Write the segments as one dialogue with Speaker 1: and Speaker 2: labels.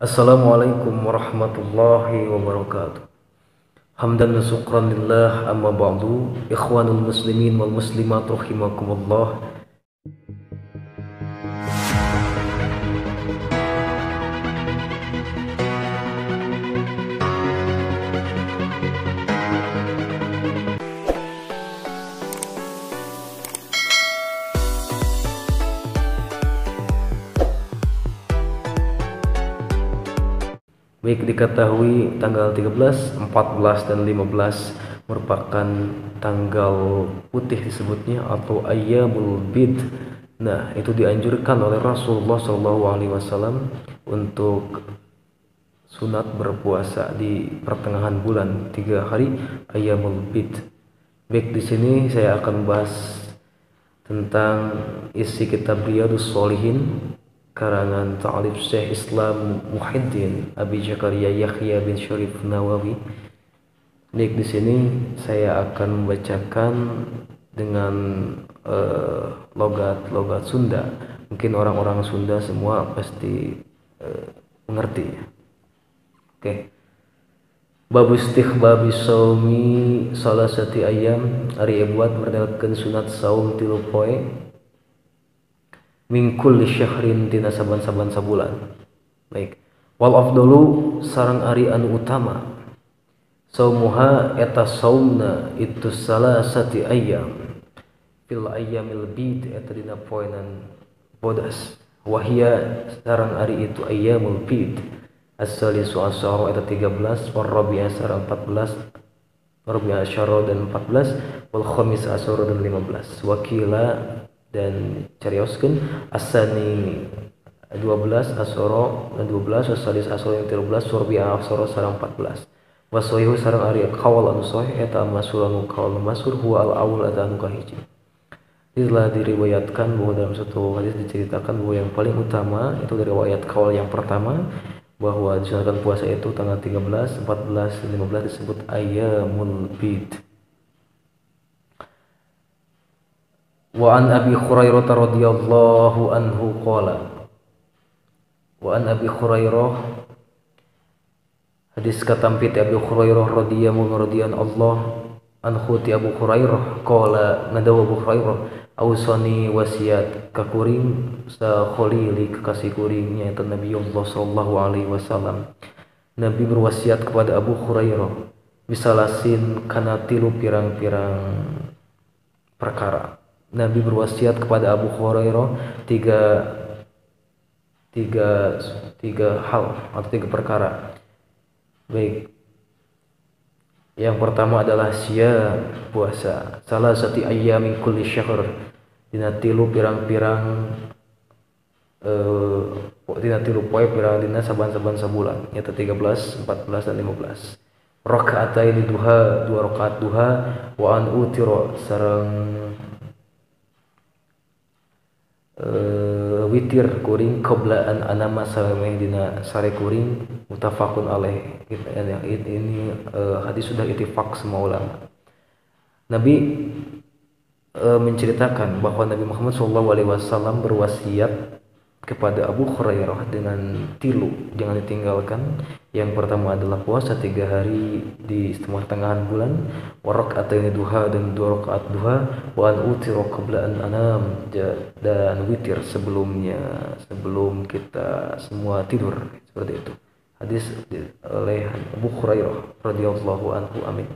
Speaker 1: Assalamualaikum warahmatullahi wabarakatuh. Hamdan wa syukran lillah amma ba'du. Ikhwanul muslimin wal muslimat rahimakumullah. Baik diketahui tanggal 13, 14 dan 15 merupakan tanggal putih disebutnya atau ayyamul bid. Nah, itu dianjurkan oleh Rasulullah SAW untuk sunat berpuasa di pertengahan bulan 3 hari ayyamul bid. Baik, di sini saya akan bahas tentang isi kitab Riyadhus Shalihin karangan Ta'alif Syekh Islam Muhyiddin Abi Zakaria Yahya bin Syarif Nawawi. Baik, di sini saya akan membacakan dengan logat Sunda. Mungkin orang-orang Sunda semua pasti mengerti ya. Oke. Bab istihbabi saumi salasati ayam, ari buat merdekakan sunat saum 3 poe min kulli syahrin tina saban-saban sabulan. Baik. Wal afdalu sareng ari anu utama saumuha eta saumna itu salasati ayyam fil ayyamil bid eta dina poenan bodas. Wahia sareng ari itu ayyamul bid as-salisu asyara eta 13, war rabi'a sareng 14, rabi'a asyara dan 14, wal khamis asyara dan 15. Wakila dan carioskeun asani 12 asyara dan 12, wasalis asyara yang 13, rabi'a asyara sareng 14. Wasohihu sareng ari qaul anu sahih eta masulanu qaul masur huwa al-awwal eta anu kahiji. Telah diriwayatkan bahwa dalam satu hadis diceritakan bahwa yang paling utama itu dari riwayat qaul yang pertama bahwa disunahkan puasa itu tanggal 13, 14, dan 15 disebut ayyamul bid. Wa an Abi Hurairah radhiyallahu anhu qala. Wa an Abi Hurairah hadis katampi ti Abi Hurairah radhiyallahu Allah anhu ti Abu Hurairah qala nadawa Abu Hurairah ausani wasiat ka kuring sa khalili kekasih kuring nyaeta Nabiullah sallallahu alaihi wasallam. Nabi berwasiat kepada Abu Hurairah bisalasin kana 3 pirang-pirang perkara. Nabi berwasiat kepada Abu Hurairah tiga hal atau 3 perkara. Baik. Yang pertama adalah puasa salah satu ayyamin kulli syahr dina 3 pirang-pirang dina 3 poe pirang dina saban-saban sabulan nyata 13, 14 dan 15. Raka'ataini duha 2 rakaat duha wa an utira sareng witir kuring qabla an anama salameh dina sare kuring mutafaqun alaih. Ini hadis sudah ittifaq semua ulama. Nabi menceritakan bahwa Nabi Muhammad SAW berwasiat kepada Abu Hurairah dengan 3 jangan ditinggalkan. Yang pertama adalah puasa 3 hari di pertengahan bulan, warak'ataini duha dan 2 rakaat duha, wa an utira qabla an anam dan witir sebelum kita semua tidur, seperti itu. Hadis oleh Abu Hurairah radhiyallahu anhu, amin.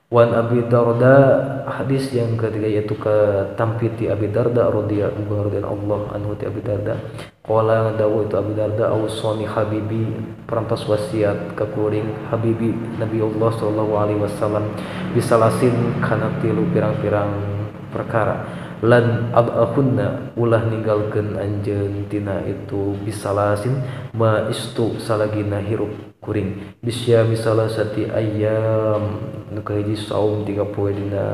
Speaker 1: Wan Abi Darda, hadis yang ketiga yaitu katampiti Abi Darda radhiyallahu anhu ti Abi Darda qala dawu itu Abi Darda ausani habibi perampas wasiat ka kuring habibi Nabiullah sallallahu alaihi wasallam bisalasin kana 3 pirang-pirang perkara lan abahunna ulah ninggalkeun anjeun tina itu bisalasin ma istu salagina hirup kuring bisya misalasati ayyam nu kahiji saum 3 poe dina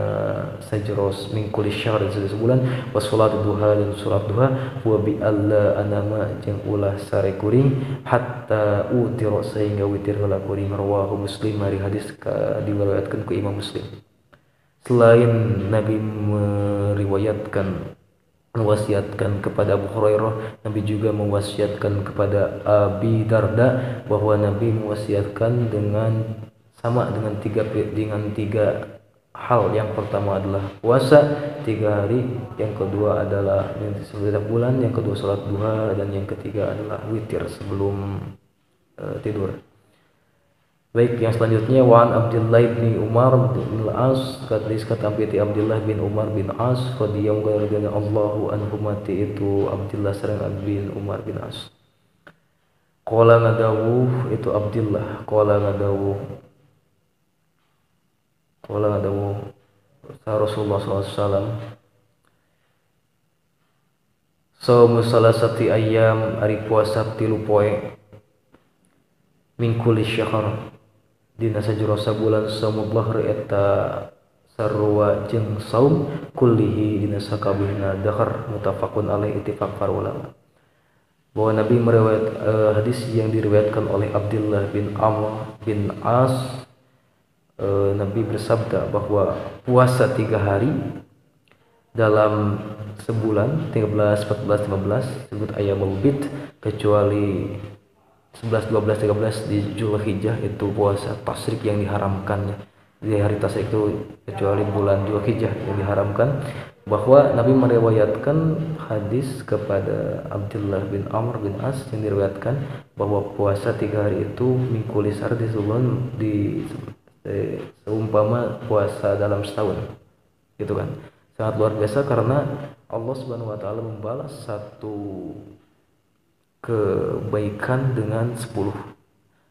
Speaker 1: sajros min kulli syahr sebulan wa salat duha dan salat duha wa bi alla anama jeung ulah sare kuring hatta utira sehingga witir heula kuring. Rawahu Muslim, hari hadis diriwayatkeun ku Imam Muslim. Selain Nabi meriwayatkan mewasiatkan kepada Abu Hurairah, Nabi juga mewasiatkan kepada Abi Darda, bahwa Nabi mewasiatkan sama dengan tiga hal. Yang pertama adalah puasa 3 hari, yang kedua adalah setiap bulan, yang kedua salat duha, dan yang ketiga adalah witir sebelum tidur. Baik, yang selanjutnya Wan Abdullah bin Umar bin Al-As, kata Abdullah bin Umar bin As radhiyallahu anhu, itu Abdullah serang bin Umar bin As. Qala ngadawu itu Abdullah, qala ngadawu Rasulullah SAW, saumu salasati ayyam, ari puasa 3 poe, min kulli syahr, dina sajrosa bulan, saumu dhahr eta sarua jeung saum, kullihi dina sakabehna dahr, mutafaqun alaih, ittifaq para ulama. Bahwa Nabi meriwayat hadis yang diriwayatkan oleh Abdullah bin Amr bin As, Nabi bersabda bahwa puasa 3 hari dalam sebulan 13, 14, 15 disebut ayyamul bid, kecuali 11, 12, 13 di Zulhijjah itu puasa tasyrik yang diharamkan. Di hari tasyrik itu kecuali bulan Zulhijjah yang diharamkan. Bahwa Nabi meriwayatkan hadis kepada Abdullah bin Amr bin As yang diriwayatkan bahwa puasa 3 hari itu mingkuli sar di sebelum seumpama puasa dalam setahun, gitu kan. Sangat luar biasa karena Allah Subhanahu wa taala membalas satu kebaikan dengan 10.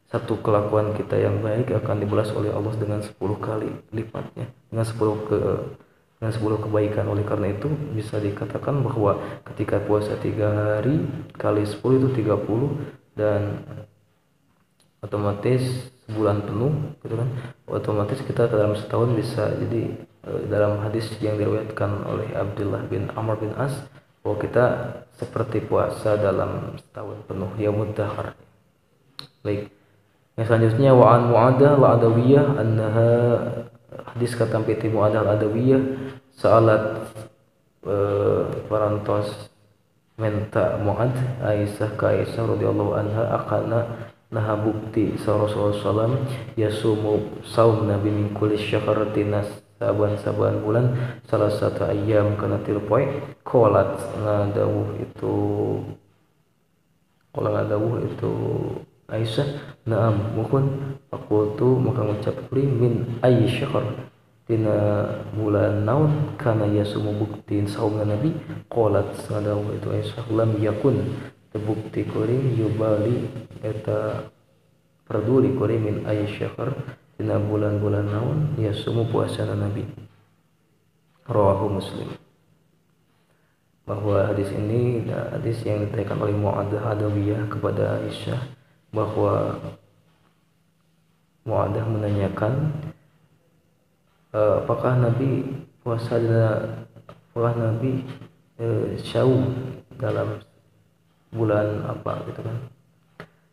Speaker 1: Satu kelakuan kita yang baik akan dibalas oleh Allah dengan 10 kali lipatnya, dengan 10 kebaikan. Oleh karena itu bisa dikatakan bahwa ketika puasa 3 hari kali 10 itu 30, dan otomatis sebulan penuh, gitu kan. Otomatis kita dalam setahun bisa. Jadi dalam hadis yang diriwayatkan oleh Abdullah bin Amr bin As, bahwa kita seperti puasa dalam setahun penuh, yaumud dahr. Baik, yang selanjutnya wa an Mu'adah al-Adawiyah annaha, hadis kata PT Mu'adah al-Adawiyah, salat parantos menta Mu'ad Aisyah ka Aisyah radhiyallahu anha akana nah bukti Rasulullah SAW yasumu saum Nabi min kulli syahr tinas saban bulan salah satu ayyam kana 3 poe. Qolat ngadawuh itu Aisyah, na'am muhun, faqultu maka ngucap kuring, min ayyi syahr, tina bulan naun, kana yasumu buktiin saumna Nabi. Qolat ngadawuh itu Aisyah, lam yakun, terbukti kuring, yubali eta peduli kuring, min ayyi syahr, tina bulan-bulan naun, yasumu puasana Nabi. Rawahu Muslim. Bahwa hadis ini hadis yang diterangkan oleh Mu'adah Adawiyah kepada Aisyah, bahwa Mu'adah menanyakan apakah Nabi puasa apakah Nabi syaum dalam bulan apa, gitu kan.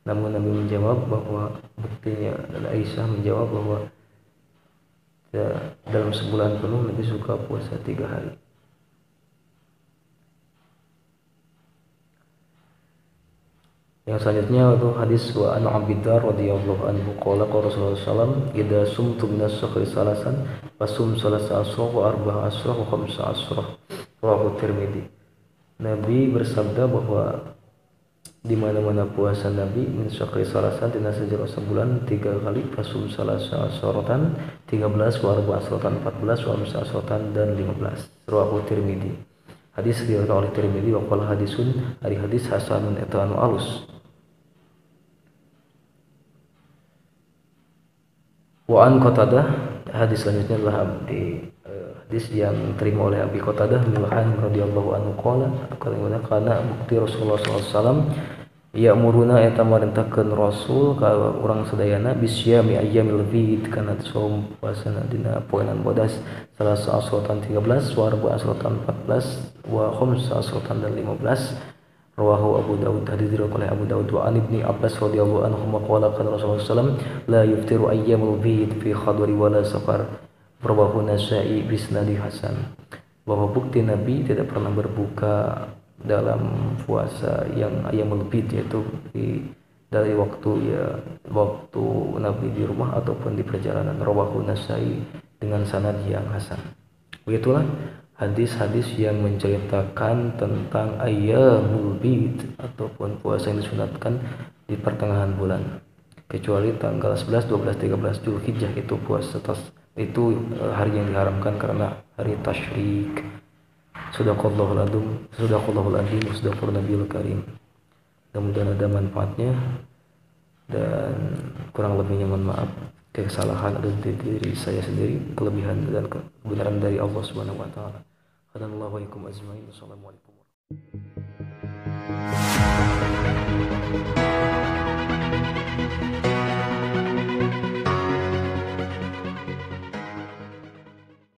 Speaker 1: Namun Nabi menjawab bahwa buktinya, dan Aisyah menjawab bahwa dalam sebulan penuh Nabi suka puasa 3 hari. Yang selanjutnya itu hadis wa an Abidar radhiyallahu anhu qala Rasulullah sallallahu alaihi wasallam, idza sumtu minas syahri salasan fasum salasa asra wa arba'a asra wa khamsa asra. Rawahu Tirmidzi. Nabi bersabda bahwa di mana-mana puasa Nabi min syahri salasan dina sejarah sebulan 3 kali, fasum salasa asratan 13, wa arba'a asratan 14, wa khamsa asratan dan 15. Rawahu Tirmidzi. Hadis diriwayatkan oleh Tirmidzi wa qala hadisun ari hadis hasanun eta anu alus. Wa an Qatadah, hadis selanjutnya adalah hadis yang diterima oleh Abi Qatadah Milhan radhiyallahu anhu qala kana bukti Rasulullah sallallahu alaihi wasallam ya'muruna eta marintahkeun Rasul ka urang sadayana bisyami ayyamil bid, kana saum puasana dina poenan bodas salasa asratan 13, wa arba'a asratan 14, wa khamsa asratan dan 15. Rawahu Abu Dawud, hadis diriwayatkan oleh Abu Dawud. Wa an Ibni Abbas radhiyallahu anhu qala kana Rasulullah sallallahu alaihi wasallam la yuftiru ayyamul bid fi khadri wala safar. Rawahu Nasa'i bisnadi hasan.
Speaker 2: bahwa bukti Nabi tidak pernah berbuka dalam puasa yang ayyamul bid, yaitu dari waktu Nabi di rumah ataupun di perjalanan. Rawahu Nasai dengan sanad yang hasan. Begitulah hadis-hadis yang menceritakan tentang ayyamul bid ataupun puasa yang disunatkan di pertengahan bulan, kecuali tanggal 11, 12, 13 Zulhijjah itu itu hari yang diharamkan karena hari tasyrik. Sadaqallahul adzim, sadaqallahul adzim, sadaqallahul nabiyul karim. Mudah-mudahan ada manfaatnya, dan kurang lebihnya mohon maaf. Kesalahan ada di diri saya sendiri, kelebihan dan kebenaran dari Allah Subhanahu wa taala. Assalamualaikum warahmatullahi wabarakatuh.